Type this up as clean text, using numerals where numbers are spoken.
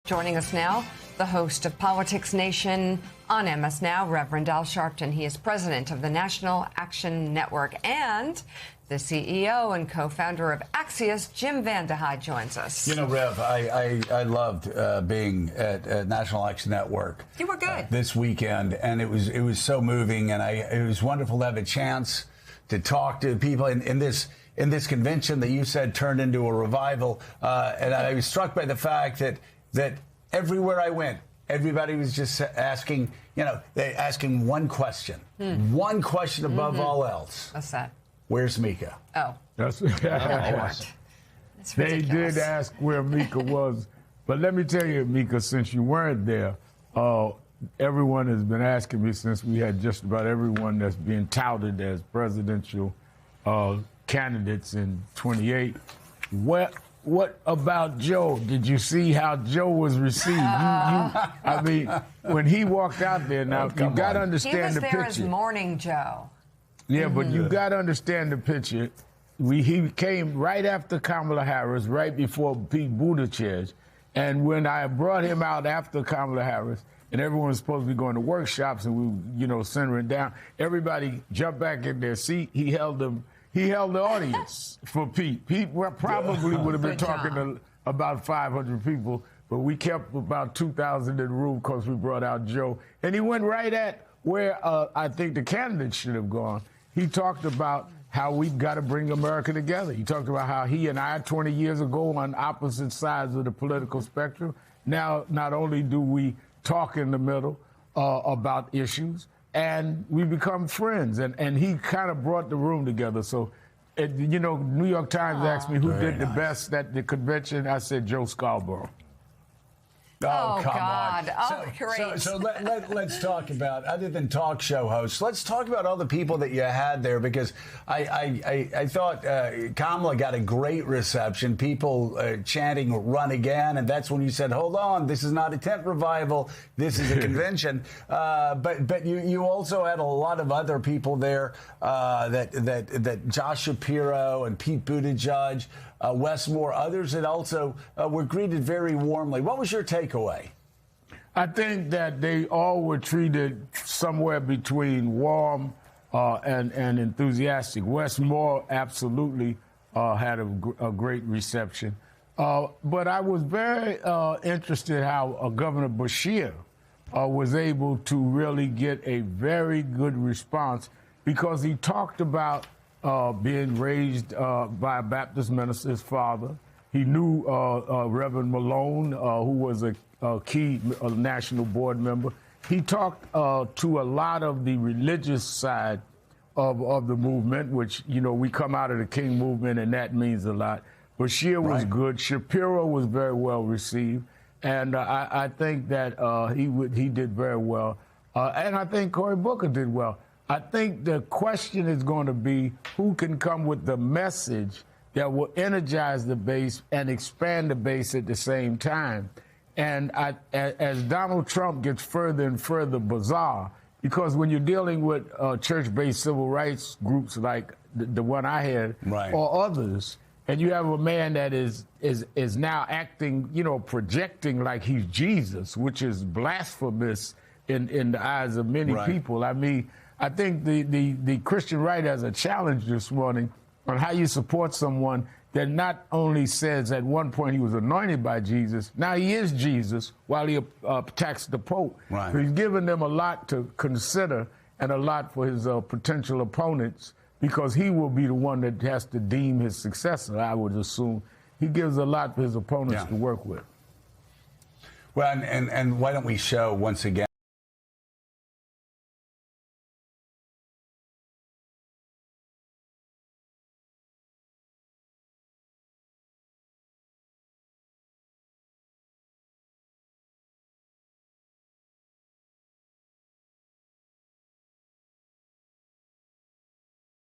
Joining us now, the host of Politics Nation on MS Now, Reverend Al Sharpton. He is president of the National Action Network and the CEO and co-founder of Axios. Jim VandeHei joins us. You know, Rev, I loved being at National Action Network. You were good. This weekend, and it was so moving, and it was wonderful to have a chance to talk to people in this convention that you said turned into a revival. And I was struck by the fact that everywhere I went, everybody was just asking, asking one question. One question above all else. What's that? Where's Mika? Oh. That's They did ask where Mika was. But let me tell you, Mika, since you weren't there, everyone has been asking me since we had just about everyone that's being touted as presidential candidates in 28. What about Joe? Did you see how Joe was received? I mean, when he walked out there, now you got to understand the picture. He was there as Morning Joe. Yeah, but you got to understand the picture. He came right after Kamala Harris, right before Pete Buttigieg. And when I brought him out after Kamala Harris, and everyone was supposed to be going to workshops, and we, centering down, everybody jumped back in their seat. He held the audience for Pete. Pete probably would have been talking to about 500 people, but we kept about 2,000 in the room because we brought out Joe. And he went right at where I think the candidates should have gone. He talked about how we've got to bring America together. He talked about how he and I, 20 years ago, on opposite sides of the political spectrum, now not only do we talk in the middle about issues, and we become friends. And he kind of brought the room together. So, New York Times asked me who did the best at the convention. I said Joe Scarborough. Oh, come God. on. Oh, great. So let's talk about, other than talk show hosts, let's talk about all the people that you had there, because I thought Kamala got a great reception, people chanting run again, and that's when you said, hold on, this is not a tent revival, this is a convention. But you also had a lot of other people there, that Josh Shapiro and Pete Buttigieg, Wes Moore, others that also were greeted very warmly. What was your takeaway? I think that they all were treated somewhere between warm and enthusiastic. Wes Moore absolutely had a great reception. But I was very interested how Governor Beshear was able to really get a very good response, because he talked about being raised by a Baptist minister, his father. He knew Reverend Malone, who was a key national board member. He talked to a lot of the religious side of the movement, which, we come out of the King movement, and that means a lot. Beshear was good. Shapiro was very well received. And I think that he did very well. And I think Cory Booker did well. I think the question is going to be who can come with the message that will energize the base and expand the base at the same time. And as Donald Trump gets further and further bizarre, because when you're dealing with church-based civil rights groups like the one I had, or others, and you have a man that is now acting, projecting like he's Jesus, which is blasphemous in the eyes of many people. I mean, I think the Christian right has a challenge this morning on how you support someone that not only says at one point he was anointed by Jesus, now he is Jesus, while he attacks the Pope. So he's given them a lot to consider and a lot for his potential opponents, because he will be the one that has to deem his successor, I would assume. He gives a lot for his opponents to work with. Well, and why don't we show once again